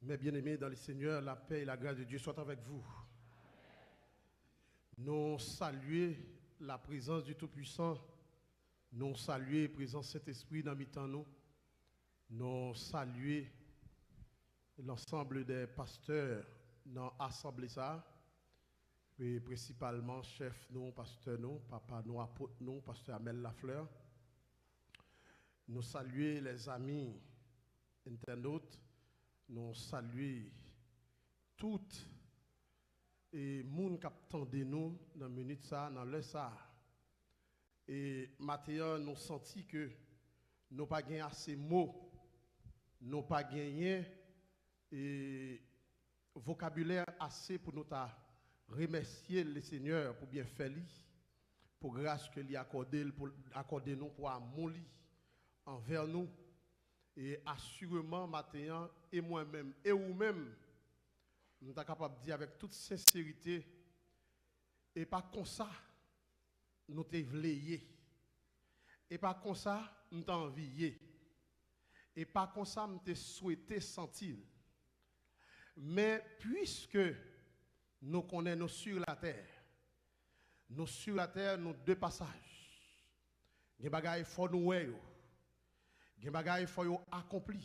Mes bien-aimés dans le Seigneur, la paix et la grâce de Dieu soient avec vous. Nous saluons la présence du Tout-Puissant. Nous saluons la présence de Saint-Esprit dans mi-temps nous. Nous saluons l'ensemble des pasteurs dans l'Assemblée ça. Et principalement chef nous, pasteur nous, papa nous, apôtre nous, pasteur Amel Lafleur. Nous saluons les amis internautes. Nous saluons toutes et moun qui attendent nous dans minute ça, dans l'heure ça. Et maintenant nous senti que nous pas gagné assez mots, nous pas gagné et vocabulaire assez pour nous remercier le Seigneur pour bien faire pour grâce que lui accordé pour accorder nous pour amour envers nous. Et assurément, maintenant, et moi-même, et vous-même, nous sommes capables de dire avec toute sincérité, et pas comme ça, nous t'es vléé. Et pas comme ça, nous t'es envié. Et pas comme ça, nous t'es souhaité sentir. Mais puisque nous connaissons sur la terre, nous deux passages. Il y a des bagages faut nous voir. Il y a des choses qu'il faut accomplir.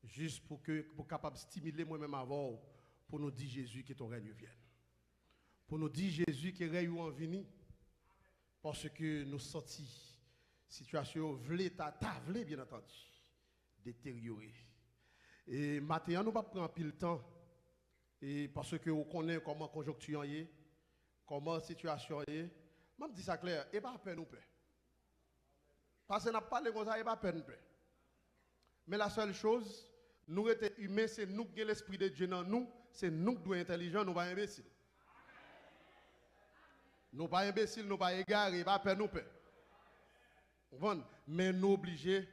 Juste pour capable stimuler moi-même avant, pour nous dire Jésus que ton règne vienne. Pour nous dire Jésus que règne en vini. Parce que nous sortis situation vlé bien entendu détériorée. Et maintenant nous pas prendre pile temps et parce que vous connaissez comment conjoncture est, comment situation est. Même dit ça clair, et pas peine nous peur. Parce que nous n'avons pas parlé comme ça, il n'y a pas peine. Mais la seule chose, nous sommes humains, c'est nous qui avons l'esprit de Dieu dans nous, c'est nous qui sommes intelligents, nous ne sommes pas imbéciles. Nous ne sommes pas imbéciles, nous ne sommes pas égarés, pas peur, nous peur. Mais nous obligés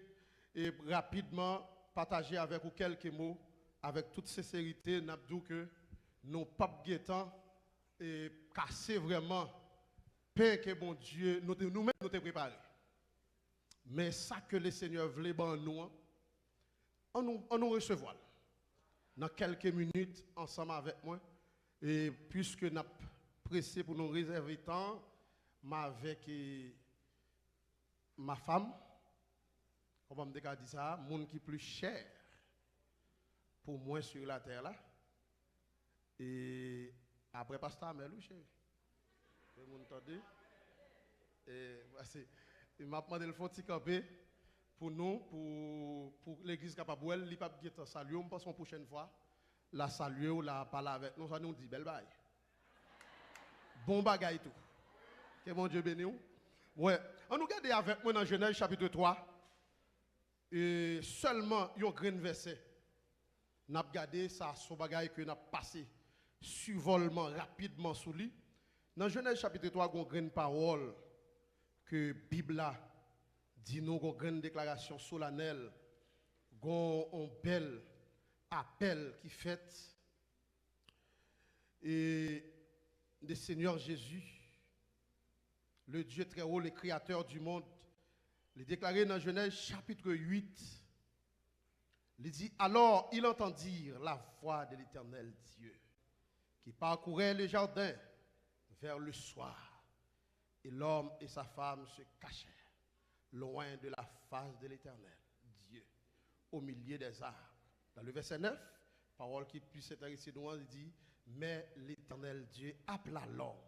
et rapidement partager avec vous quelques mots, avec toute sincérité, nous avons dit que nous pas guettant et casser vraiment pain que bon Dieu, nous-mêmes nous sommes préparés. Mais ça que le Seigneur voulait ben nous, on nous recevoir dans quelques minutes ensemble avec moi. Et puisque nous avons pressé pour nous réserver temps, avec ma femme, comment me dire ça, monde qui est plus cher pour moi sur la terre là. Et après pasteur Amel, chérie. Vous m'entendez? Et voici. Il m'a demandé le petit campé pour nous, pour l'église capable de il pas de saluer, on passe la prochaine fois, la saluer ou la parler avec nous, ça nous dit belle bail. Bon bagaille tout. Que mon Dieu bénisse. Ouais, on nous regarde avec moi dans Genèse chapitre 3. Et seulement un grand verset. N'a regardé ça son bagaille que n'a passé survolement rapidement sous lui. Dans Genèse chapitre 3, il y a une grande parole que la Bible dit nous une grande déclaration solennelle, un bel appel qui fait et le Seigneur Jésus, le Dieu très haut, le créateur du monde, il est déclaré dans Genèse chapitre 8. Il dit, alors il entendit la voix de l'Éternel Dieu qui parcourait le jardin vers le soir. Et l'homme et sa femme se cachèrent loin de la face de l'Éternel, Dieu, au milieu des arbres. Dans le verset 9, parole qui puisse être ici, il dit, mais l'Éternel Dieu appela l'homme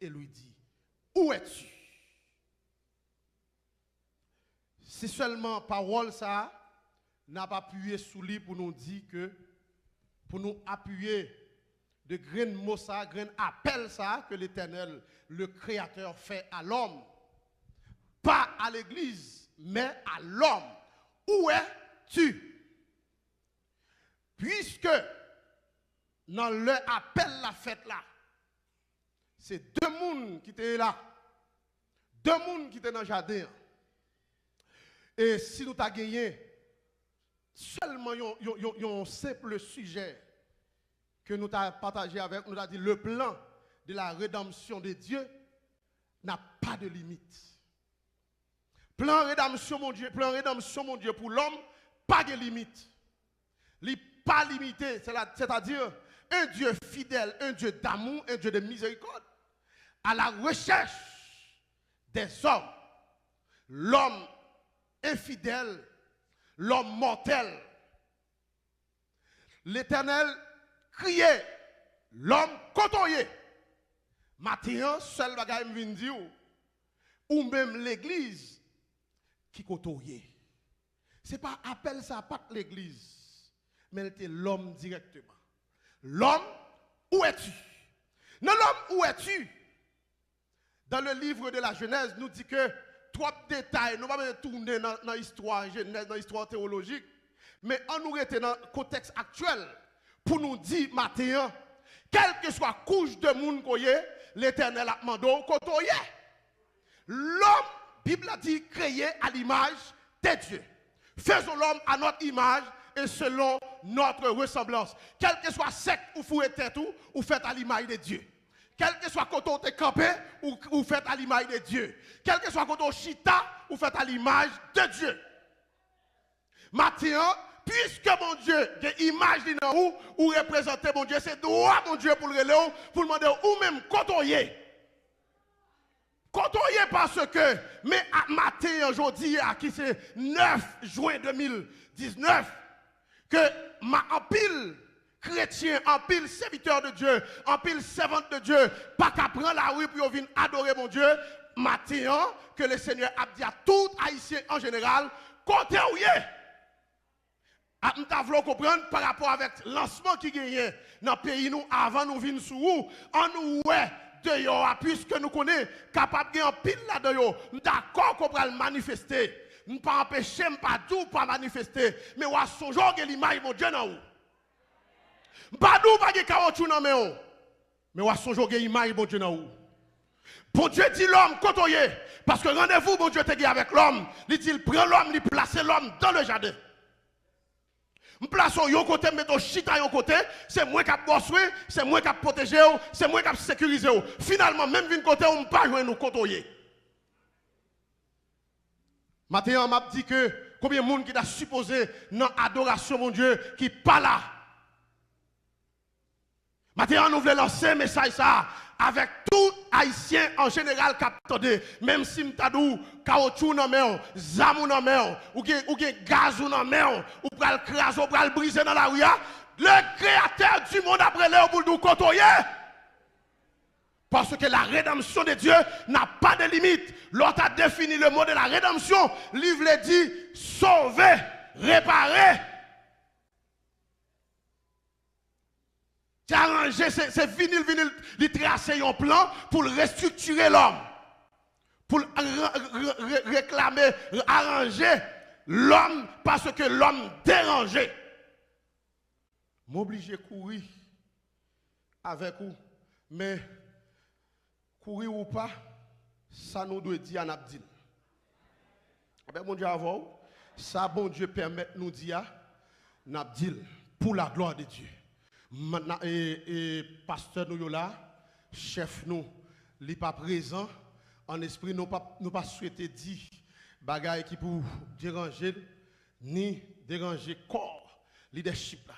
et lui dit, où es-tu? Si seulement parole ça n'a pas appuyé sous lui pour nous dire que, pour nous appuyer de grands mots ça, grands appels ça que l'Éternel, le Créateur fait à l'homme. Pas à l'église, mais à l'homme. Où es-tu? Puisque dans leur appel la fête là, c'est deux mondes qui étaient là. Deux mondes qui étaient dans le jardin. Et si nous avons gagné seulement un simple sujet que nous avons partagé avec, nous avons dit le plan de la rédemption de Dieu n'a pas de limite. Plan rédemption mon Dieu pour l'homme, pas de limite. pas limité, c'est-à-dire un Dieu fidèle, un Dieu d'amour, un Dieu de miséricorde, à la recherche des hommes, l'homme infidèle, l'homme mortel. L'Éternel criait, l'homme côtoyait. Maintenant, seul bagage me vient dire, ou même l'église qui côtoyait. Ce n'est pas appel ça, pas l'église, mais c'était l'homme directement. L'homme, où es-tu? Non, l'homme, où es-tu? Dans le livre de la Genèse, nous dit que trois détails, nous ne allons pas tourner dans l'histoire Genèse, dans l'histoire théologique, mais on nous était dans le contexte actuel pour nous dire, Matthieu, quelle que soit couche de monde qu'on y est, l'Éternel a demandé côtoyer. L'homme, Bible a dit, créé à l'image de Dieu. Faisons l'homme à notre image et selon notre ressemblance. Quel que soit sec ou fouet tête ou fait à l'image de Dieu. Quel que soit côté où tu es campé ou fait à l'image de Dieu. Quel que soit côté où chita ou fait à l'image de Dieu. Maintenant, puisque mon Dieu, l'image ou représenter mon Dieu, c'est droit mon Dieu pour le relever, pour demander ou même côtoyer. Côtoyer parce que, mais à matin aujourd'hui, à qui c'est 9 juin 2019, que en pile chrétien, en pile serviteur de Dieu, en pile servante de Dieu, pas qu'à prendre la rue pour venir adorer mon Dieu, matin, que le Seigneur a dit à tout haïtien en général, côtoyer. Nous devons comprendre par rapport avec le lancement qui gagne dans le pays, nous, avant nous venir sous où, en nous, ouais, de puisque nous connaissons, capable de gagner pile là-dedans, nous d'accord qu'on va le manifester. Nous ne pouvons pas empêcher, pas tout pour manifester, mais on va songer l'image de Dieu dans nous. Pas tout pas de caoutchouc dans nous, mais on va songer l'image de Dieu dans nous. Bon Dieu dit l'homme côtoyer, parce que rendez-vous, bon Dieu te dit avec l'homme, il dit, il prend l'homme, il place l'homme dans le jardin. Je place yon côté, mais ton chita yon côté, c'est moi qui a bossé, c'est moi qui a protégé, c'est moi qui a sécurisé. Finalement, même vin côté, on ne peut pas jouer nous côtoyer. Maintenant, on m'a dit que combien de monde qui a supposé dans l'adoration, mon Dieu, qui pas là. Maintenant, nous voulons lancer un message ça avec tout haïtien en général qui même si m'tadou caoutchouc dans main, zamou dans main, ou gaz dans main, ou pral craser, ou pral briser dans la rue, le créateur du monde après l'air pour nous côtoyer. Parce que la rédemption de Dieu n'a pas de limite. L'autre a défini le mot de la rédemption. Le livre dit sauver, réparer. C'est arrangé, c'est vinyle, il tracer un plan pour restructurer l'homme. Pour réclamer, arranger l'homme parce que l'homme dérangé. M'obliger à courir avec vous. Mais courir ou pas, ça nous doit dire à Abdil. Avec mon Dieu avant, ça bon Dieu permet nous dire à Abdil pour la gloire de Dieu. Maintenant, et pasteur nous là, chef nous, il n'est pas présent, en esprit, nous pas souhaité dire bagaille qui pour déranger, ni déranger corps, leadership là.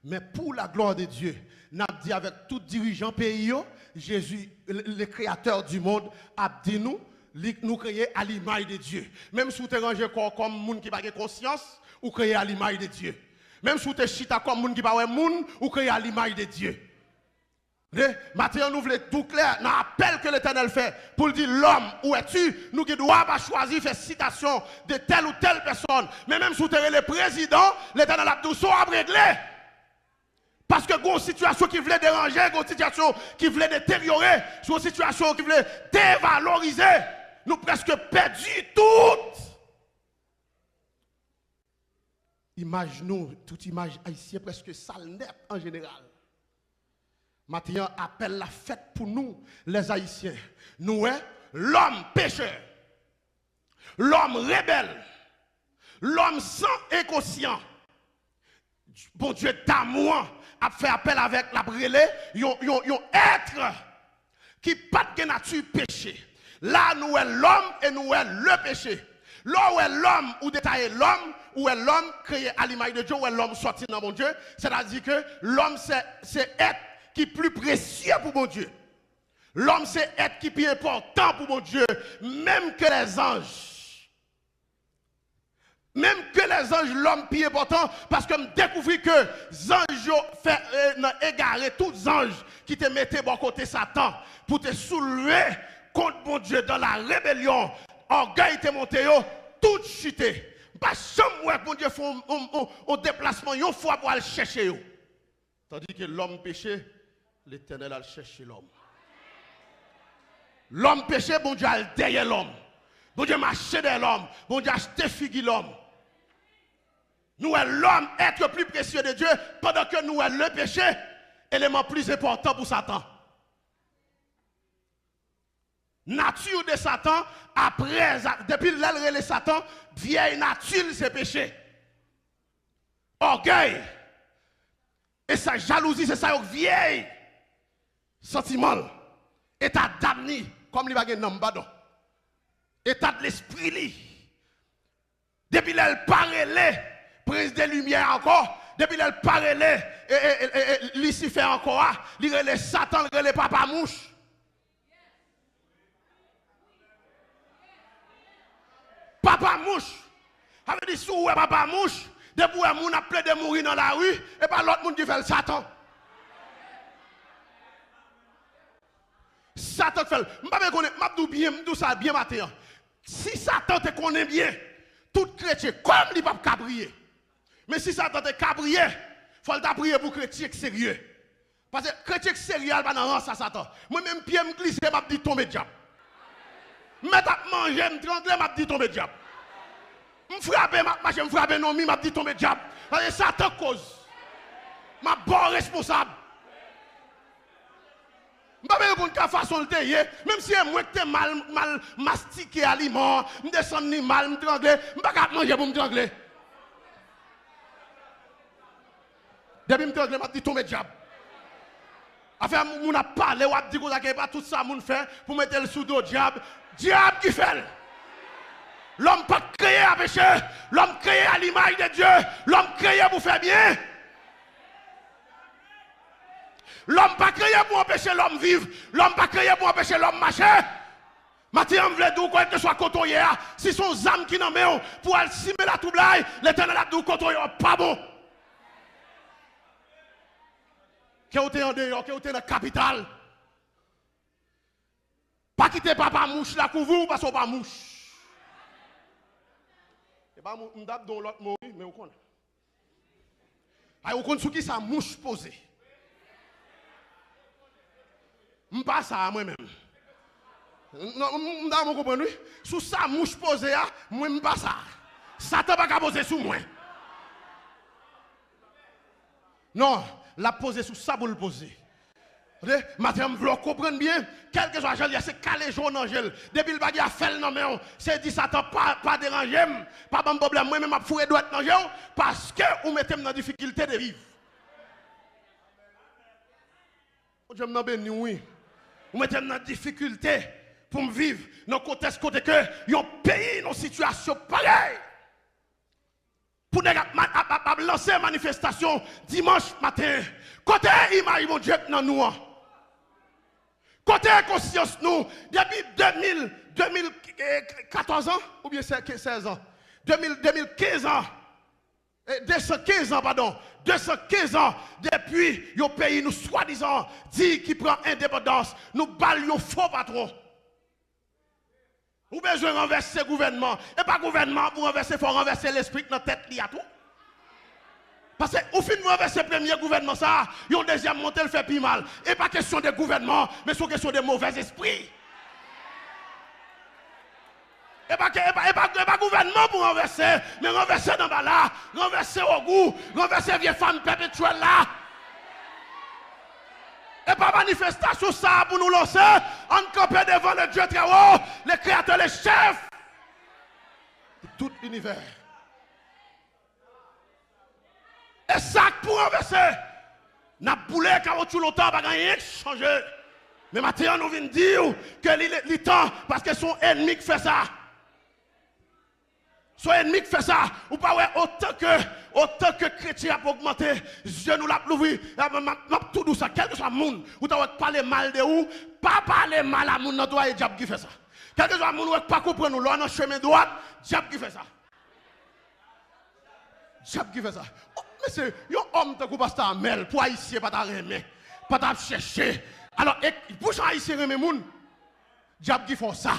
Mais pour la gloire de Dieu, nous avons dit avec tout dirigeant pays, Jésus, le créateur du monde, a dit nous créer à l'image de Dieu. Même si vous dérangez corps comme monde qui n'a pas conscience, ou créer à l'image de Dieu. Même si vous êtes chita comme moun qui pas ouais moun ou créer à l'image de Dieu. Maintenant nous voulons tout clair dans l'appel que l'Éternel fait pour dire l'homme où es-tu, nous qui doit pas choisir faire citation de telle ou telle personne. Mais même si vous êtes le président, l'Éternel a tout ça à régler. Parce que une situation qui voulait déranger, une situation qui voulait détériorer, une situation qui voulait dévaloriser, nous presque perdu tout. Imaginons toute image haïtienne presque sale net en général. Maintenant, appelle la fête pour nous, les Haïtiens. Nous, l'homme pécheur, l'homme rebelle, l'homme sans inconscient. Bon Dieu d'amour a fait appel avec la brûlée, yon être qui pas de nature péché. Là, nous est l'homme et nous est le péché. Là où est l'homme, ou détailler l'homme, où est l'homme créé à l'image de Dieu, où est l'homme sorti dans mon Dieu, c'est-à-dire que l'homme c'est être qui est plus précieux pour mon Dieu. L'homme c'est être qui est plus important pour mon Dieu, même que les anges. Même que les anges, l'homme plus important, parce que je découvre que les anges fait égarer tous les anges qui te mettaient bon côté Satan pour te soulever contre mon Dieu dans la rébellion. Orgueil te monté, tout chuté. Pas jamais mon Dieu fait un déplacement une fois pour aller chercher. Tandis que l'homme péché, l'Éternel a cherché l'homme. L'homme péché, bon Dieu a derrière l'homme. Bon Dieu marché derrière l'homme. Bon Dieu a acheté figure l'homme. Nous est l'homme, être plus précieux de Dieu, pendant que nous est le péché, élément plus important pour Satan. Nature de Satan, après, depuis l'aile de Satan, vieille nature, c'est péché. Orgueil. Et sa jalousie, c'est ça, vieille. Sentiment. État d'amni, comme il va gagner dans état de l'esprit. Depuis l'aile parlé, prise de lumière encore, depuis l'aile parlé, Lucifer encore, il relève Satan, il relève papa mouche. Papa mouche. Avec dit sous papa mouche, depuis où moun a plein de mourir dans la rue, et pas l'autre monde qui fait le Satan. Satan fait, m'abdou bien, m'dou ça bien matin. Si Satan te connaît bien, tout chrétien comme il pas cabrier. Mais si Satan te cabrier, faut le prier pour chrétien sérieux. Parce que chrétien sérieux il va dans ça Satan. Moi même pied me glisser m'a dit tomber diable. Mettre à manger, me trangler m'a dit tomber diable. Me frapper me frapper non m'a dit tomber diable. Parce que Satan cause. M'a bon responsable. Je ne sais pas de façon de faire, même si moi qui mal mastiqué aliment, je descends ni mal, je trangle, je ne peux pas manger pour me trangler. Depuis que je trangle, je dis tomber diable. Enfin, on a parlé, on a dit que pas tout ça, on fait pour mettre le sous diable. Diable qui fait. L'homme pas créé à pécher, l'homme créé à l'image de Dieu, l'homme créé pour faire bien. L'homme pas créé pour empêcher l'homme vivre. L'homme pas créé pour empêcher l'homme marcher. Mathieu, on veut dire quoi que soit cotoyé. Si son âme qui n'en met pour aller simer la toublaille, l'Éternel a dit cotoyé pas bon. Qui est en dehors, qui est dans la capitale. Pas quitter papa mouche la couvre parce qu'on pas mouche. Et pas m'dap dans l'autre mot, mais on connaît. On connaît ce qui sa mouche posée. Je ne pas ça moi-même. Non, je ne comprends pas. Sous sa mouche posée, moi je ne pas ça. Satan va pas poser sous moi. Non, la poser sous ça pour le poser. Maintenant, je veux comprendre bien, quel que soit l'angèle, c'est calé jaune angèle. Depuis le bagage a fait le nom, c'est dit Satan pas déranger, pas de problème. Moi-même, je fouille droite angèle parce que vous mettez dans la difficulté de vivre. Je me bénis, oui. Vous mettez dans la difficulté pour me vivre dans le contexte côté que un pays dans une situation pareille. Pour lancer une manifestation dimanche matin. Côté image mon Dieu dans nous. Côté conscience nous depuis 2014 ans ou bien 16 ans. 2015 ans. 215 ans, pardon. 215 ans depuis le pays nous soi-disant dit qu'il prend indépendance, nous baillons faux patron. Vous avez besoin de renverser le gouvernement. Et pas le gouvernement pour renverser, il faut renverser l'esprit dans la tête liée à tout. Parce que au fin de renverser le premier gouvernement, ça, il y a un deuxième monté, le fait plus mal. Et pas question de gouvernement, mais c'est question de mauvais esprits. Et pas gouvernement pour renverser, mais renverser dans là, renverser au goût, renverser vieille femme perpétuelle là. Et pas manifestation ça pour nous lancer, en camper devant le Dieu très haut, le créateur, le chef de tout l'univers. Et ça pour renverser, n'a boulé car tout longtemps, pas rien changer. Mais maintenant nous venons dire que il temps parce que son ennemi fait ça. Son ennemi qui fait ça, ou pas ouais, autant que chrétien a augmenté, Dieu nous l'a ouvert, m'a tout douce, quel que soit le monde, ou t'as parlé mal de ou, pas parler mal à moun, toi et diable qui fait ça. Quel que soit le monde, ou pas comprendre nous, là, dans le chemin droit, diable qui fait ça. Diable qui fait ça. Oh, mais c'est un homme qui pasteur Amel, pour haïtien, pas ta remet, pas ta chercher. Alors, pour haïtien remet moun, diable qui fait ça.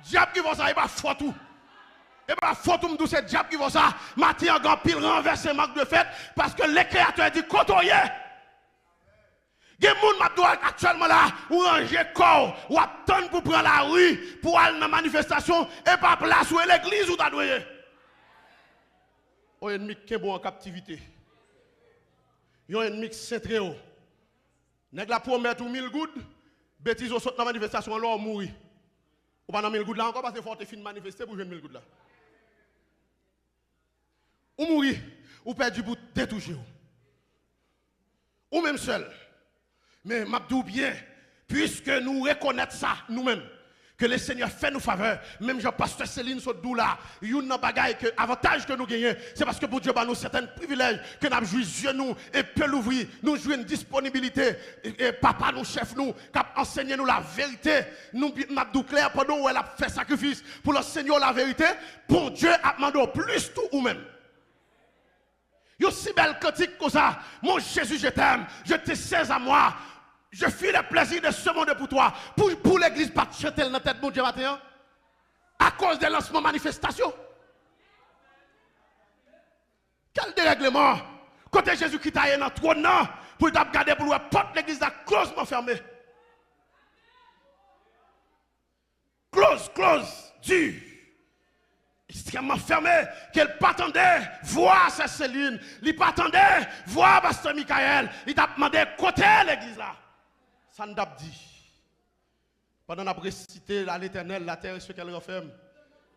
Diable qui va ça, il va fort tout. Et pas fort tout, m'dou c'est diable qui va ça. Matin en grand pile renverser marque de fête parce que les créateurs dit côtoyer. Il y a des gens actuellement là, ou ranger corps, ou attendre pour prendre la rue, pour aller dans la manifestation, et pas place où l'église ou t'adoué. Un ennemi qui est bon en captivité. Un ennemi qui est très haut. Nèg la promet ou 1000 gouttes, bêtise au saut dans la manifestation, l'homme mourir. Ou pas dans 1000 gouttes là encore parce que faut te fin manifester pour jouer 1000 gouttes là. Ou mourir, ou perdu pour détoucher. Ou même seul. Mais m'abdou bien, puisque nous reconnaissons ça nous-mêmes, que le Seigneur fait nous faveur, même Jean-Pasteur Céline Sodou là, yon nan bagay que avantage que nous gagnons, c'est parce que pour Dieu ba nous certains privilèges que nous joué Dieu nous et peut l'ouvrir, nous jouer une disponibilité et papa nous chef nous, cap enseigner nous la vérité, nous m'abdou clair pendant où elle a fait sacrifice pour l'enseigner la vérité, pour Dieu a demandé plus tout ou même. Yo si belle cantique comme ça, mon Jésus je t'aime, je te sais à moi. Je fuis le plaisir de ce monde pour toi. Pour l'église, pas chanter dans la tête, mon Dieu, matin. À cause des lancements manifestations. Quel dérèglement. Côté Jésus-Christ a dans le trône, pour te garder pour la porte l'église a closement fermée. Close, dur. Extrêmement fermé, qu'elle pas attendait voir ces Céline, il pas attendait voir Pasteur Michael, il t'a demandé côté l'église là. Ça nous a dit. Pendant qu'on a récité à l'Éternel, la terre et ce qu'elle renferme,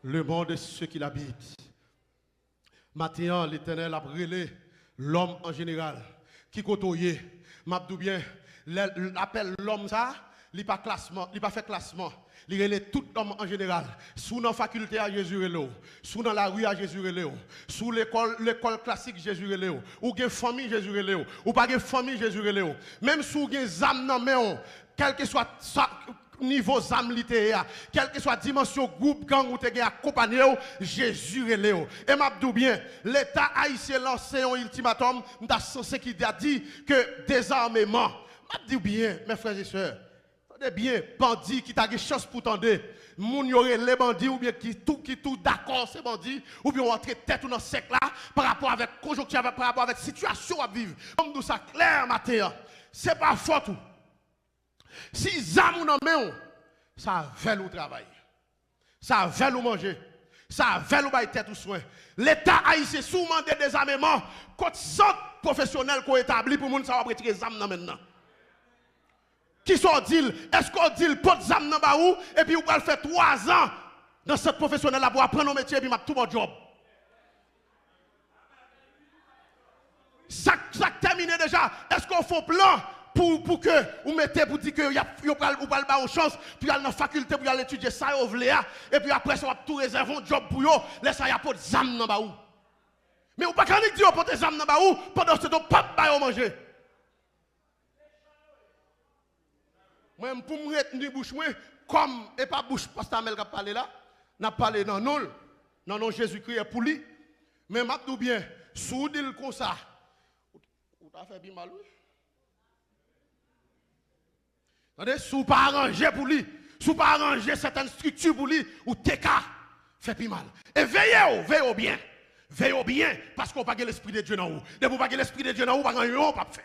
le monde et ceux qui l'habitent. Maintenant, l'Éternel a brûlé l'homme en général, qui côtoyait, m'abdou bien, l'appelle l'homme ça, il pas classement, il pas fait classement. Il relève tout l'homme en général. Sous la faculté à Jésus relève. Sous dans la rue à Jésus relève. Sous l'école classique Jésus relève. Ou gen famille Jésus relève. Ou pas gen famille Jésus relève. Même sous gen zam nan men, quel que soit niveau zam littéraire, quelle que soit dimension groupe gang ou te gen accompagné, Jésus relève. Et m'abdou bien, l'État haïtien lancé un ultimatum, m'ta censé qui a dit que désarmement. M'abdou bien, mes frères et sœurs. Attendez bien, bandit qui t'a une chance pour tendre, moun yoré les bandits ou bien qui tout d'accord ces bandits ou bien entrer tête ou dans sec là par rapport avec conjoncture par rapport avec situation à vivre. Comme nous ça clair matin, c'est pas fort tout. Si zam ou nan men, ça veut ou travail. Ça veut ou manger. Ça veut ou bailler tête ou soin. L'État haïtien sous mandé désarmement, quand centre professionnel qu'on établi pour moun ça va retirer zam nan maintenant. Qui sont dit, est-ce qu'on dit pot zam nan ba ou et puis on va faire 3 ans dans cette professionnelle là pour apprendre un métier et puis m'a tout bon job. Ça terminé déjà. Est-ce qu'on fait plan pour que vous mettez pour dire que vous pas une chance puis aller dans la faculté pour aller étudier ça vous voulez et puis après ça va tout réserver un job pour vous laisse ça y a pas de zam nan ba ou. Mais vous pas quand dire pour des zam nan ba ou pendant ce temps pas ba manger. Moi, pour me retenir bouche, comme, et pas bouche, Pasteur Amel qui a parlé là, n'a parlé dans nous, dans non Jésus-Christ pour lui. Mais je dis bien, si vous dites comme ça, vous avez fait bien mal, oui. Attendez, si vous pas arrangé pour lui, si vous pas arrangé certaines structures pour lui, ou TK, fait bien mal. Et veillez bien. Veillez bien, parce qu'on n'a pas l'esprit de Dieu dans vous. Dès que vous n'avez pas l'esprit de Dieu dans vous, vous n'avez pas faire.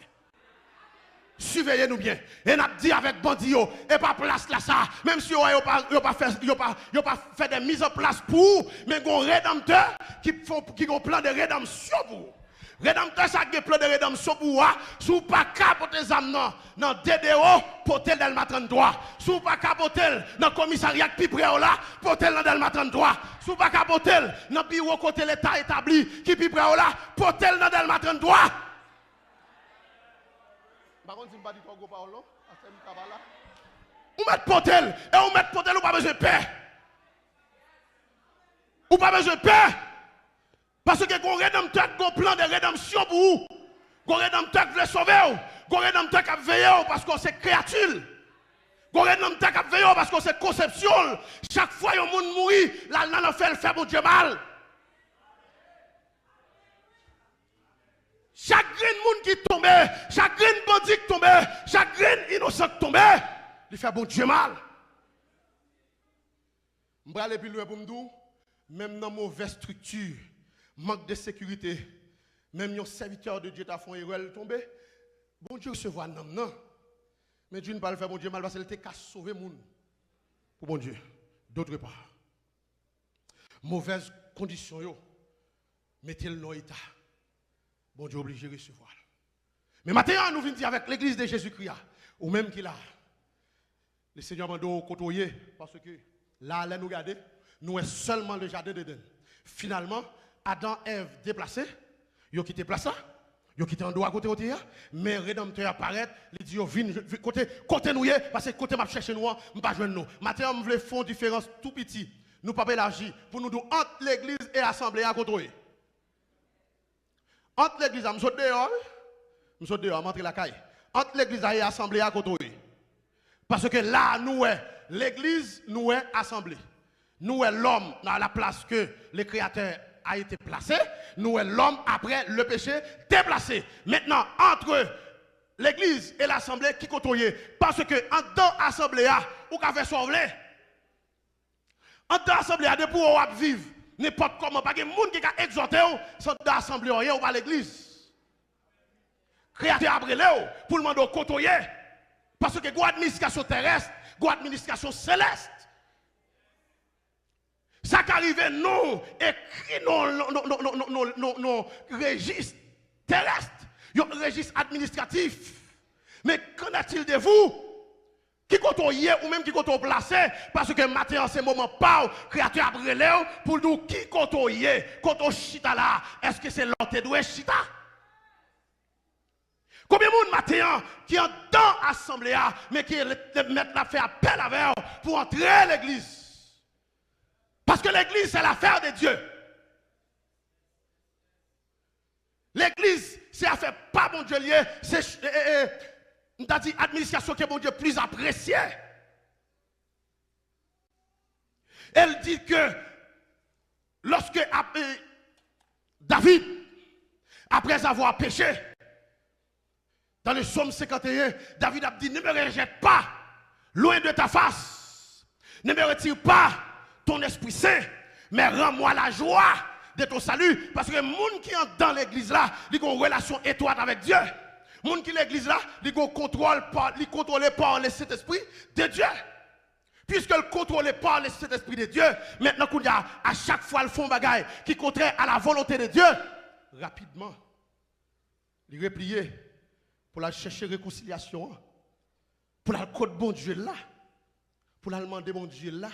Surveillez-nous bien. Et nous dit avec bandit et pas place là ça. Même si vous n'avez pas fait des mises en place pour, mais un rédempteur qui a un plan de rédemption pour vous. Rédempteur, ça a un plan de rédemption pour vous. Si vous pas capoter les âmes dans DDO, portez Delma 33. Si vous pas capoter dans le commissariat qui près là, portez dans Delma 33. Si vous pas capoter dans le bureau côté l'État établi qui près là, portez dans Delma 33. Ou mettre potel, et ou mettre potel, ou pas besoin de paix. Ou pas besoin de paix. Parce que vous avez un plan de rédemption pour vous. Vous avez un plan qui veut sauver. Vous avez un plan qui veille parce que c'est créature. Vous avez un plan qui veille parce que c'est conception. Chaque fois que un monde mourit, là, on fait mon Dieu mal. Chaque monde qui tombe, chaque bandit qui tombe, chaque innocent qui tombe, il fait bon Dieu mal. Je vais aller plus loin pour me dire, même dans mauvaise structure, manque de sécurité, même un serviteur de Dieu t'a fait erreur tomber, bon Dieu recevoir non. Mais Dieu ne pas le faire bon Dieu mal parce qu'il était qu'à sauver monde. Pour bon Dieu. D'autre part, mauvaise condition, mettez-le dans l'état. Bon Dieu obligé de recevoir. Mais maintenant, nous venons dire avec l'église de Jésus-Christ, ou même qu'il a, le Seigneur m'a dit côtoyer, parce que là, nous regardons, nous sommes seulement le jardin d'Éden. Finalement, Adam et Ève déplacés, ils ont quitté place là, ils ont quitté en droit à côté, mais le Rédempteur apparaît, il dit, côté nous, parce que côté m'a cherché nous, je ne pas joindre nous. Maintenant, nous voulons faire une différence tout petit, nous ne pouvons pas élargir, pour nous dire entre l'église et l'assemblée à côté. Entre l'église, je saute dehors, je montre la caille. Entre l'église et l'assemblée à côté. Parce que là, nous, l'église, nous est assemblée. Nous, l'homme, dans la place que le Créateur a été placé. Nous, l'homme, après le péché, déplacé. Maintenant, entre l'église et l'assemblée, qui côtoie. Parce que, en dans l'assemblée, vous avez sauvé. En dans l'assemblée, depuis où vous vivre. N'importe comment, pas de monde qui a exhorté sans d'assemblée ou pas l'église. Créateur après pour le monde côtoyer. Parce que une administration terrestre, une administration céleste. Ça qui arrive, nous, écrit nos registres terrestres, nos registres administratifs. Mais qu'en est-il de vous? Qui côtoyez ou même qui côtoyez placé, parce que maintenant, en ce moment, pas créateur a brûlé pour nous qui côtoyez, côtoyez chita là, est-ce que c'est l'autre doué chita? Combien de monde maintenant qui est dans l'assemblée, mais qui maintenant fait appel avec eux pour entrer à l'église? Parce que l'église, c'est l'affaire de Dieu. L'église, c'est affaire pas bon Dieu lié, c'est. On a dit administration qui est mon Dieu plus appréciée. Elle dit que lorsque David, après avoir péché, dans le psaume 51, David a dit, ne me rejette pas loin de ta face, ne me retire pas ton Esprit Saint, mais rends-moi la joie de ton salut. Parce que les gens qui sont dans l'église là, ils ont une relation étroite avec Dieu. Les gens qui sont dans l'église là, ils sont contrôlés par le Saint-Esprit de Dieu. Puisque le contrôlé par le Saint-Esprit de Dieu, maintenant qu'il y a à chaque fois le fond bagaille qui contraire à la volonté de Dieu, rapidement, il replier pour la chercher réconciliation, pour la côte bon Dieu là, pour la demander bon Dieu là.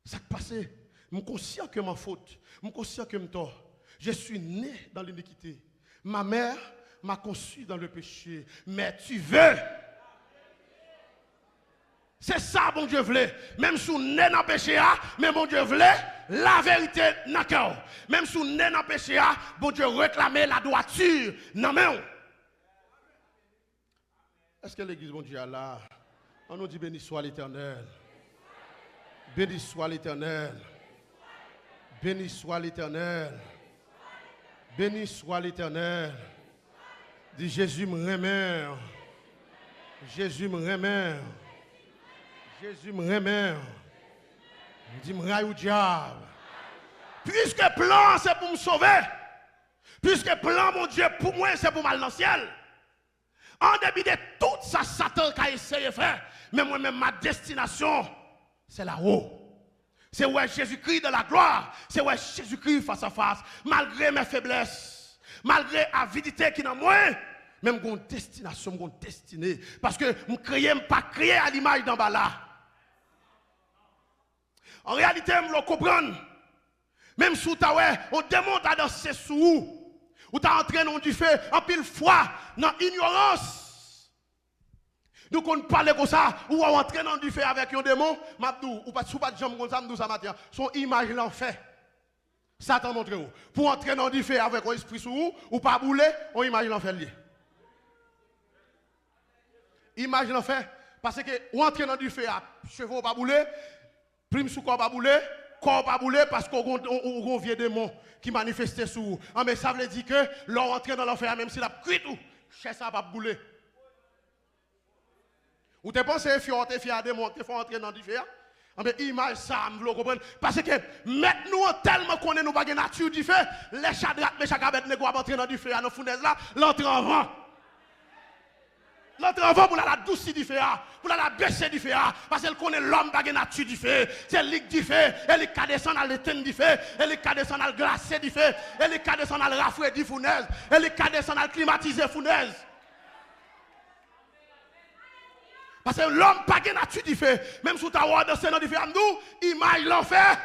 Ça qui passe, je suis conscient que ma faute, je suis conscient que je tort. Je suis né dans l'iniquité. Ma mère m'a conçu dans le péché. Mais tu veux. C'est ça, bon Dieu voulait. Même si on est dans le péché, mais bon Dieu voulait la vérité dans le cœur. Même si on est dans le péché, bon Dieu réclamait la droiture dans la main. Est-ce que l'église, bon Dieu, est là? On nous dit béni soit l'Éternel. Béni soit l'Éternel. Béni soit l'Éternel. Béni soit l'Éternel. Dis Jésus me remet. Jésus me remet. Jésus me remet. Dis me raille au diable. Puisque plan c'est pour me sauver. Puisque plan mon Dieu pour moi c'est pour mal dans le ciel. En début de tout ça, Satan qui a essayé de faire. Mais moi-même, ma destination, c'est là-haut. C'est où Jésus-Christ de la gloire. C'est où Jésus-Christ face à face. Malgré mes faiblesses, malgré l'avidité qui est dans moi, même mon destination, mon destinée. Parce que je ne pas créer à l'image d'en bas là. En réalité, je le comprends. Même si on démonte à danser sous. Ou t'as entré dans du feu en pile fois, dans l'ignorance. Donc on parle comme ça, ou on entre dans du feu avec un démon, m'abdou, ou pas de jambe comme ça, m'dou ça matin. Son image l'enfer. Satan montre vous. Pour entrer dans du feu avec un esprit sous vous, ou pas bouler, on image l'enfer lié. Image l'enfer. Parce que ou entrer dans du feu, chevaux pas bouler, prime sous corps pas bouler, corps pas bouler parce qu'on a un vieux démon qui manifestait sous vous. Ah, mais ça veut dire que l'on rentre dans l'enfer, même s'il a cuit tout, chez ça pas bouler. Ou te pensez que tu fier démon, tu faut entrer dans du feu? Mais image ça, vous comprenez? Parce que maintenant, tellement qu'on est nous pas de nature du feu, les chadrak, les chakabet, ne doivent entrer dans du feu à nos founaises là, l'entrée en vent. L'entrée en vent pour la douce du feu, pour la baisser du feu, parce qu'elle connaît l'homme pas de nature du feu. C'est lui du feu, elle qui descend à l'éteindre du feu, elle qui descend à glacer du feu, elle qui descend à rafraîchir du fournaise, elle qui descend à climatiser fournaise. Parce que l'homme pas de nature du feu. Même si tu as dansé dans du feu, image l'enfer.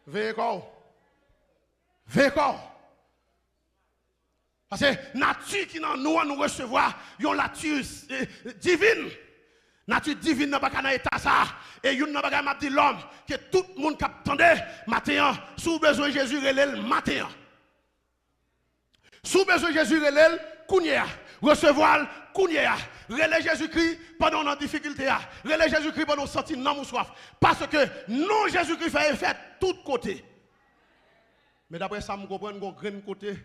Veillez corps. Veillez corps. Parce que nature qui dans nous recevoir, une nature divine. Nature divine n'a pas qu'à état ça. Et une n'a pas qu'à dire l'homme que tout le monde qui attendait matin, sous besoin de Jésus relève matin. Sous besoin de Jésus relève kounya. Recevoir kounya. Relève Jésus-Christ pendant nos difficultés. Relève Jésus-Christ pendant nos sentir non ou soif. Parce que non Jésus-Christ fait effet de tous côtés. Mais d'après ça, je comprends qu'on grain côté.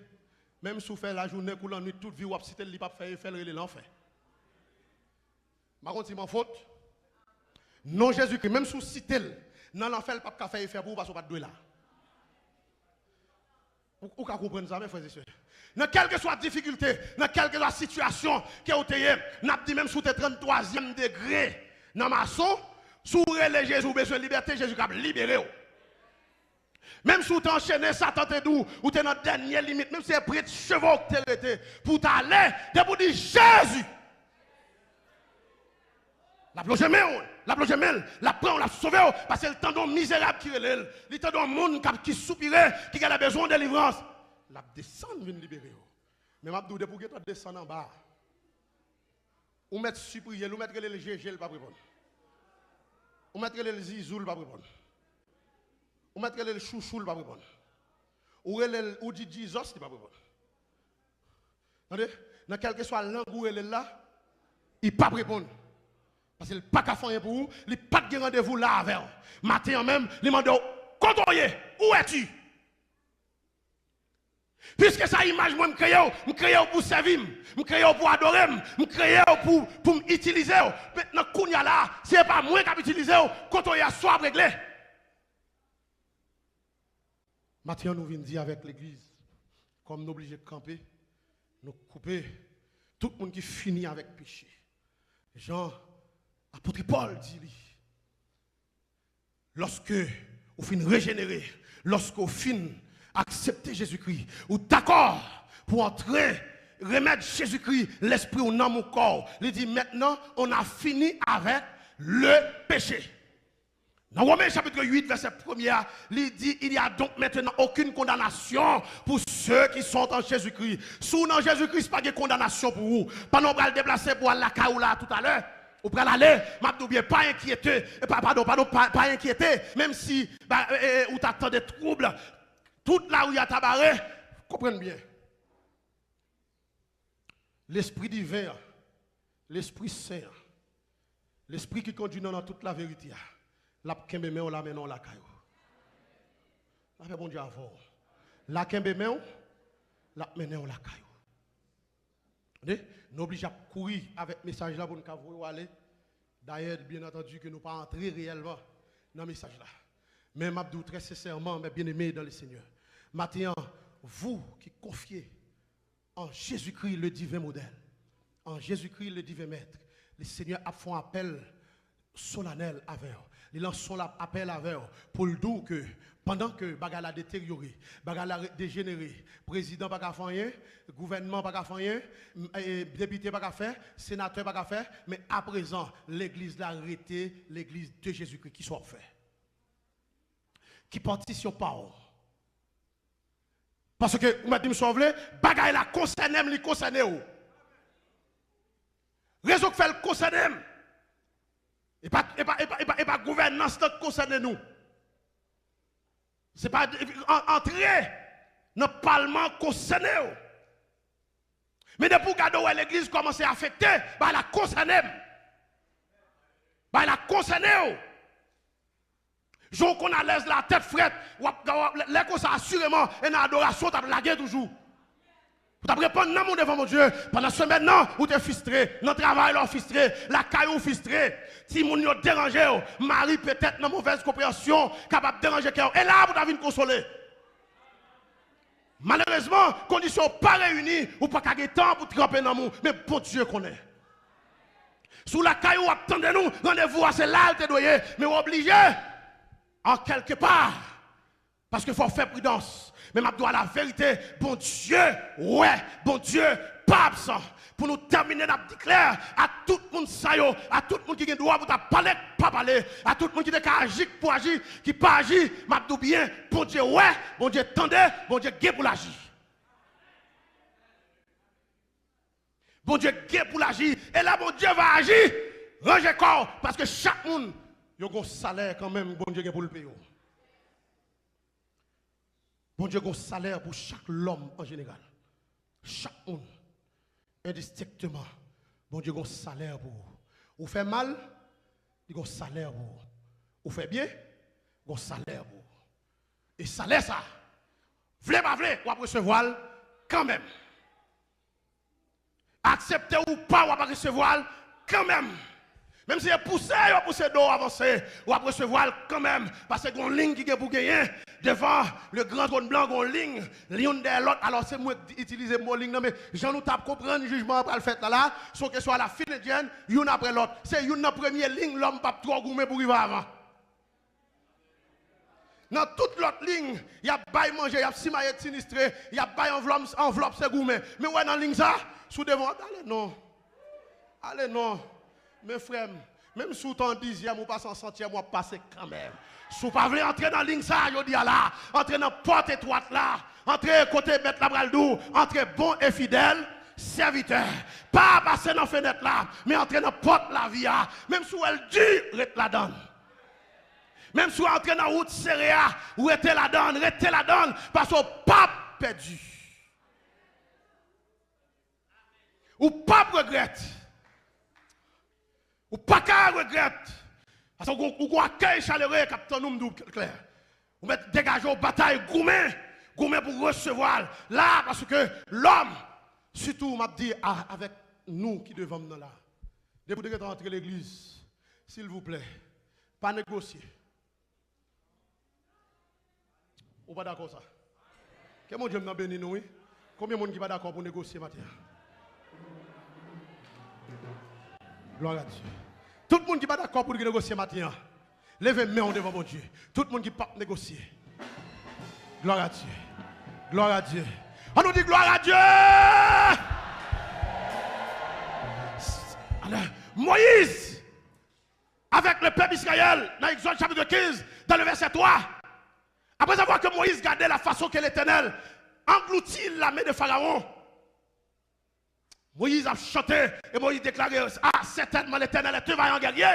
Même si vous faites la journée, ou la nuit, toute vie, ou si vous ne pas faire effet, l'enfer. Par contre, c'est ma faute. Non Jésus-Christ, même si vous citez, dans l'enfer, il ne peut pas faire effet pour vous parce que vous n'avez pas de là. Vous comprenez ça, mes frères et sœurs? Dans quelle que soit la difficulté, dans quelle que soit la situation que vous avez, nous avons dit même sous le 33e degré, dans ma son, sous les Jésus, ou besoin de liberté, Jésus a libéré. Même si vous êtes enchaîné, Satan te dit, ou tu es dans la dernière limite, même si c'est près de chevaux que tu es, pour t'aller, tu pour dire Jésus. La plonge la prend, la sauve, parce que le temps d'un misérable qui est là, le temps d'un monde qui soupire, qui a besoin de délivrance. La descendre vient libérer. Mais je dis, pour que tu descendes en bas, ou mettre supprier, ou mettre le GG, pas répondre. Ou mettre le Zizoul, pas répondre. Ou mettre le chouchou, pas répondre. Ou dit Jesus, pas répondre. Attendez, dans quel que soit la langue où elle est là, il ne peut pas répondre. Parce qu'il n'a pas qu'à faire pour vous, il n'a pas de rendez-vous là avec vous. Matin même, il m'a dit, où es-tu? Puisque ça image, moi, je crée pour servir, je crée pour adorer, je crée pour m'utiliser. Maintenant, quand il y a là, ce n'est pas moi qui vais utiliser, quand il y a soit réglé. Maintenant, nous venons dire avec l'église, comme nous obligés de camper, nous couper tout le monde qui finit avec péché. Jean, apôtre Paul dit, lorsque vous finissez régénérer, lorsque vous finissez accepter Jésus-Christ, ou d'accord pour entrer, remettre Jésus-Christ, l'esprit au nom au corps. Il dit maintenant, on a fini avec le péché. Dans Romains chapitre 8, verset 1er, il dit il n'y a donc maintenant aucune condamnation pour ceux qui sont en Jésus-Christ. Sous dans Jésus-Christ, pas de condamnation pour vous. Pas non pas déplacer pour aller à la Kaoula tout à l'heure. Ou pour aller, bien pas inquiété, pas inquiété, même si ou t'attends des troubles. Tout là où il y a tabaré, comprenez bien. L'Esprit divin, l'Esprit Saint, l'Esprit qui conduit dans toute la vérité, la kembe on la menon la caillou. La fait bon Dieu avant. La kembe la menon la caillou. Nous obligons à courir avec le message là pour nous aller. D'ailleurs, bien entendu que nous ne pas entrer réellement dans le message là. Mais m'abdou très sincèrement, mes bien-aimés dans le Seigneur. Maintenant, vous qui confiez en Jésus-Christ le divin modèle, en Jésus-Christ le divin maître, le Seigneur a fait un appel solennel avec vous. Il lance son appel avec vous pour le dire que pendant que Bagala a détérioré, Bagala a dégénéré, président pas faire rien, gouvernement pas faire rien, député pas faire, sénateur pas faire, mais à présent, l'église l'a arrêté, l'église de Jésus-Christ qui soit fait. Qui partition parole. Parce que, vous m'avez dit, bagay la concerne, li concerne ou. Réseau qui fait le concerner. Et pas gouvernance qui concerne nous. C'est pas entrer dans le Parlement concerné. Mais depuis que l'église commence à affecter, bah la concerné. Bah la concerné. Jean qu'on a l'aise la tête frette, les causes assurément une adoration t'as lagué toujours. Vous t'as répondre non mon devant mon Dieu pendant ce maintenant où t'es frustré, notre travail là frustré, la caillou frustré, si mon yo dérangé, Marie peut-être dans mauvaise compréhension capable de déranger cœur et là vous t'as venir consoler. Malheureusement, conditions pas réunies ou pas gagner temps pour tremper dans nous, mais bon Dieu connaît. Sous la caillou attendez-nous, rendez-vous à c'est là où t'es doyé, mais obligé en quelque part parce qu'il faut faire prudence. Mais je dois la vérité, bon Dieu, ouais, bon Dieu, pas absent. Pour nous terminer, nous déclare à tout le monde, à tout le monde qui a droit pour parler, pas parler, à tout le monde qui a agir pour agir, qui pas agir, je dis bien, bon Dieu, ouais, bon Dieu, tendez, bon Dieu, gué pour l'agir. Bon Dieu, gué pour l'agir. Et là, bon Dieu va agir, ranger corps, parce que chaque monde, il y a un salaire quand même, bon Dieu, pour le payer. Bon Dieu, un salaire pour chaque homme en général. Chaque monde. Indistinctement. Bon Dieu, un salaire pour vous. Vous faites mal, il y a un salaire pour vous. Vous faites bien, il y a un salaire pour vous. Et salaire ça, voulez pas voulez, vous recevoir quand même. Acceptez ou pas, vous recevoir quand même. Même si vous poussez d'eau avancé, vous recevoir quand même. Parce que une ligne qui est pour gagner. Devant le grand trône blanc, une ligne, l'une de l'autre. Alors c'est moi qui utilise mon ligne, mais j'en nous tape comprendre le jugement après le fait là, sauf que soit la fin indienne, une après l'autre. C'est une première ligne, l'homme pas trop gourmet pour arriver avant. Dans toute l'autre ligne, il y a bail manger, il y a simaille sinistré, il y a bail enveloppe c'est gourmet. Mais ouais, dans la ligne ça, sous devant, allez non. Allez non. Mes frères, même sous ton dixième ou pas en centième, on passe quand même. Si vous ne voulez pas entrer dans la ligne, ça, je dis là, entrer dans la porte étroite là, entrer côté mettre la bras doux, entrer bon et fidèle, serviteur. Pas passer dans la fenêtre là, mais entrer dans la porte la vie. Même si elle dit, reste la donne. Même si vous entrez dans la route serrée, ou restez la donne, parce que pas perdu. Ou pas regrette. Ou pas qu'à regrette. Parce que vous accueil chaleureux, capitaine nous clair. Vous mettez dégager aux batailles, gourmet pour recevoir. Là, parce que l'homme, surtout, m'a dit avec nous qui devons nous là. Depuis que vous rentrez l'église, s'il vous plaît, pas négocier. Vous pas d'accord ça? Quel monde Dieu m'a béni nous? Combien de monde qui pas d'accord pour négocier matin? Gloire à Dieu. Tout le monde qui n'est pas d'accord pour négocier maintenant, levez main devant mon Dieu. Tout le monde qui ne peut pas négocier. Gloire à Dieu. Gloire à Dieu. On nous dit gloire à Dieu. Alors, Moïse, avec le peuple Israël, dans Exode chapitre 15, dans le verset 3, après avoir que Moïse gardait la façon que l'Éternel engloutit la main de Pharaon, Moïse a chanté et Moïse déclaré, ah certainement l'Éternel est un vaillant guerrier.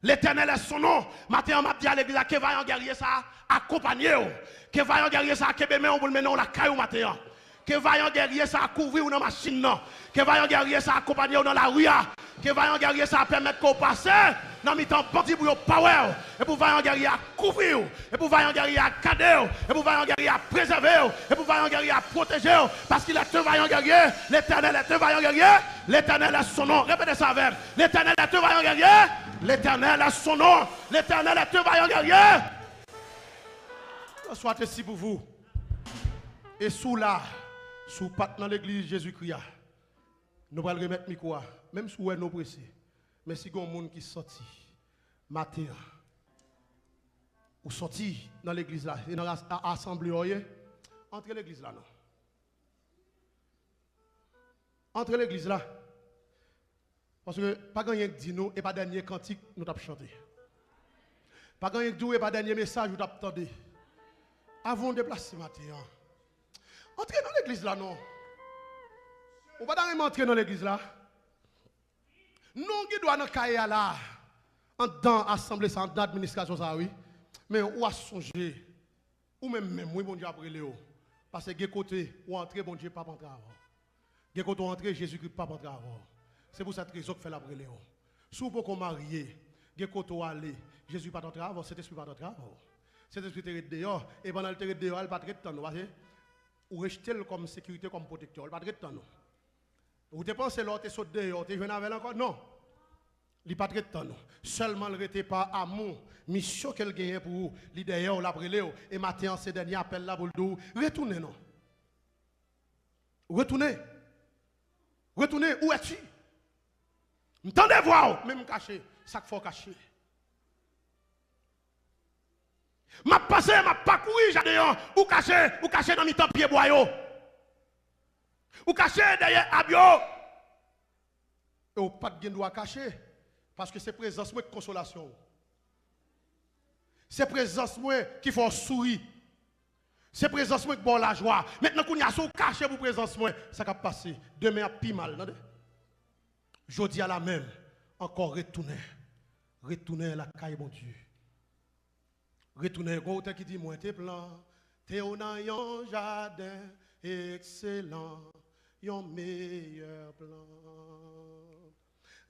L'Éternel est son nom. Maintenant, on m'a dit à l'église que vaillant guerrier ça accompagné. Que vaillant guerrier ça que on pour le mener la caille matin. Que vaillant guerrier ça couvrir dans la machine. Que vaillant guerrier ça accompagner dans la rue. Que vaillant guerrier ça permettre qu'on passe dans mi temps bandi pour power. Et pour vaillant guerrier à couvrir. Et pour vaillant guerrier à cader. Et pour vaillant guerrier à préserver. Et pour vaillant guerrier à protéger. Parce qu'il est un vaillant guerrier. L'Éternel est un vaillant guerrier. L'Éternel est son nom. Répétez ça avec. L'Éternel est un vaillant guerrier. L'Éternel est son nom. L'Éternel est un vaillant guerrier. Soit ici pour vous. Et sous là, sous pat dans l'église Jésus-Christ, nous allons remettre micro, même si nous sommes pressés. Mais si il y a un monde qui sorti, matin, ou sorti dans l'église là, et dans l'assemblée, entre l'église là, non. Entre l'église là. Parce que pas gagné que dit nous et pas dernier cantique nous t'avons chanté. Pas gagné que dit et pas dernier message nous t'avons entendu. Avant de déplacer matin. Entrez dans l'église là non. On va pas entrer dans l'église là. Nous qui doit dans cahier là, en dans assemblée ça, en dans administration ça oui. Mais ou a songer ou même oui bon Dieu après Léo. Parce que côté ou entrer bon Dieu pas rentrer avant. Des côté entrer Jésus-Christ pas rentrer avant. C'est pour cette raison que fait l'après Léo. Si vous pouvez marier, des côté aller, Jésus pas rentrer avant, cet esprit pas rentrer avant. Cet esprit est dehors et pendant le terre dehors, il pas traiter temps parce que ou rejeter comme sécurité comme protecteur, il pas traiter temps. Vous te pensez l'autre saute dehors, tu viens avec encore non. Il pas traiter temps. Seulement le rete pas amour, mission qu'elle gagne pour vous, li d'ailleurs l'après Léo et matin ce dernier appel là pour le retournez non. Retournez. Retournez où es-tu? M'tendez voir même caché, ça faut cacher. M'a passé, m'a parcouru jadéon, ou caché dans mi temps pied boyo. Ou caché derrière abio. Et ou pas de droit caché parce que c'est présence moi de consolation. C'est présence moi qui fait sourire. C'est présence moi qui bon la joie. Maintenant qu'on y a son caché pour présence moi, ça va passer. Demain a plus mal, non? Jodi à la même, encore retourner. Retourner à la caille mon Dieu. Retourner côté qui dit moi tes plans, t'es dans un jardin excellent, un meilleur plan.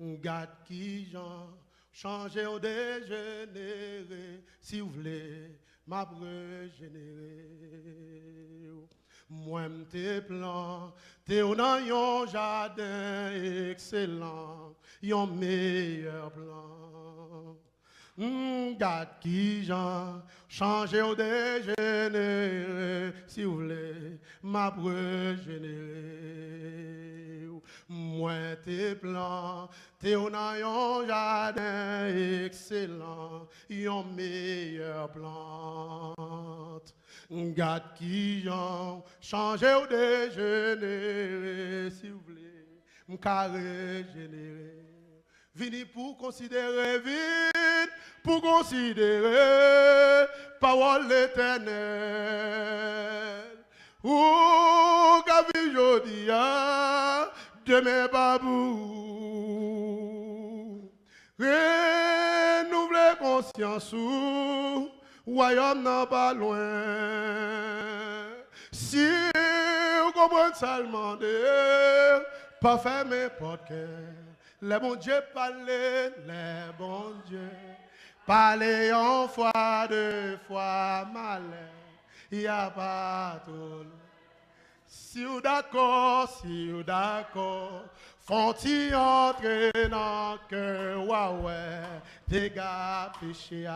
Garde qui j'en changer au dégénérer, si vous voulez m'a régénérer. Moi tes plans, t'es dans un jardin excellent, un meilleur plan. Garde qui j'en changer au dégénérer, si vous voulez m'a régénérer. Moi tes plans, t'es dans un jardin excellent, un meilleur plan. Garde qui j'en changer au dégénérer, si vous voulez m'ca régénérer. Vini pour considérer, vite pour considérer parole l'éternel. Ou gavi jodia demain babou. Renouveler conscience ou royaume n'a pas loin. Si vous comprenez seulement pas fermer porte. Les bons dieux parlez, les bons dieux parlez en fois, deux fois, malin, il n'y a pas tout. Si vous d'accord, font-ils entrer dans le cœur, ouais, dégâts péchés.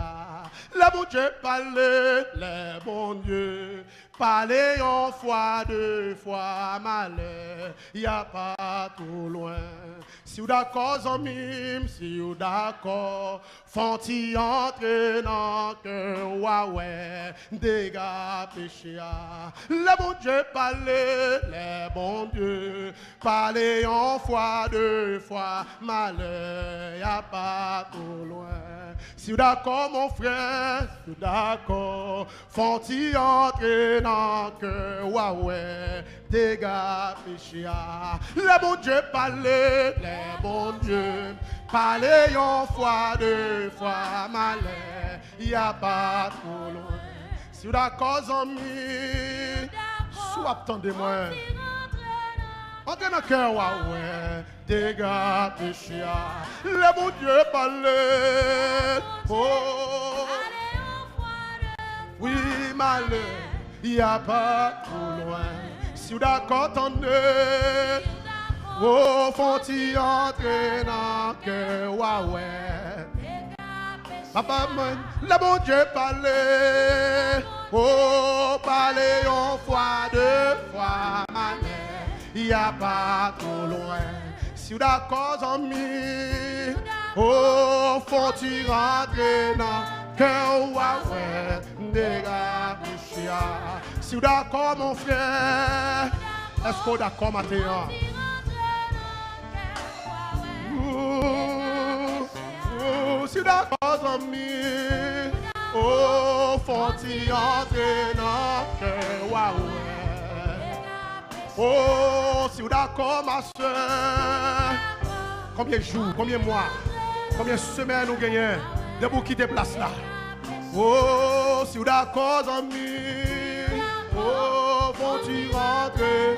Les bons dieux parlez, les bons dieux parlez en fois, deux fois, malin, il n'y a pas tout loin. Si vous d'accord, amis, si vous d'accord, font-ils entrer dans le cœur, ouais, dégâts péchés. Les bons dieux parlez, les bons dieux parlez en fois, deux fois, malheur, y a pas trop loin. Si vous d'accord, mon frère, si vous d'accord, font-ils entrer dans le cœur, ouais, dégâts péchés. Les bons dieux parlez, les bons dieux parlez en fois, deux fois, malheur, y a pas trop loin. Si vous d'accord, amis, soit attendez-moi. Entrez dans le cœur, ouais, dégâts péchés. Le bon Dieu parle. Oh, oui, malheur, il n'y a pas trop loin. Si vous d'accord, attendez. Oh, font-ils entrer dans le cœur, ouais. Papa, le bon Dieu parle. Oh, parlez une fois, deux fois, malheur. Il n'y a pas trop loin. Si vous d'accord, amis, oh, faut-il rentrer dans le cœur, ouais, dégâts péchés. Si vous d'accord, mon frère, est-ce que vous d'accord, Mathéa? Si vous d'accord, amis, oh, faut-il rentrer dans le cœur, ouais. Oh, si vous d'accord, ma soeur, Combien de jours, combien de mois, combien de semaines nous gagnons de vous quitter place là. Oh, si vous d'accord, amis. Oh, vont-tu rentrer?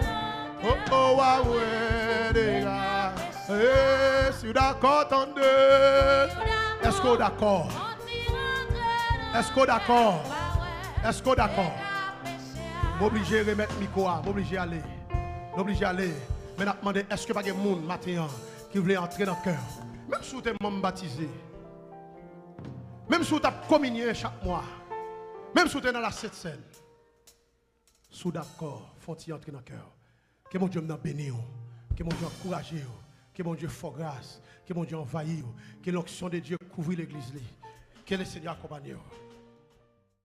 Oh, oh, ouais, les gars. Eh, si vous d'accord, attendez. Est-ce que vous d'accord? Est-ce que vous d'accord? Est-ce que vous d'accord? M'obligé de remettre le micro, m'obligé d'aller. M'obligé d'aller. Mais je demande, est-ce que pas de monde matin qui voulait entrer dans le cœur? Même si vous êtes membre baptisé, même si vous êtes communié chaque mois, même si vous êtes dans la Sainte Seine, sous d'accord, faut-il entrer dans le cœur. Que mon Dieu me bénisse, que mon Dieu encourage, que mon Dieu fasse grâce, que mon Dieu envahisse, que l'onction de Dieu couvre l'église, que le Seigneur accompagne.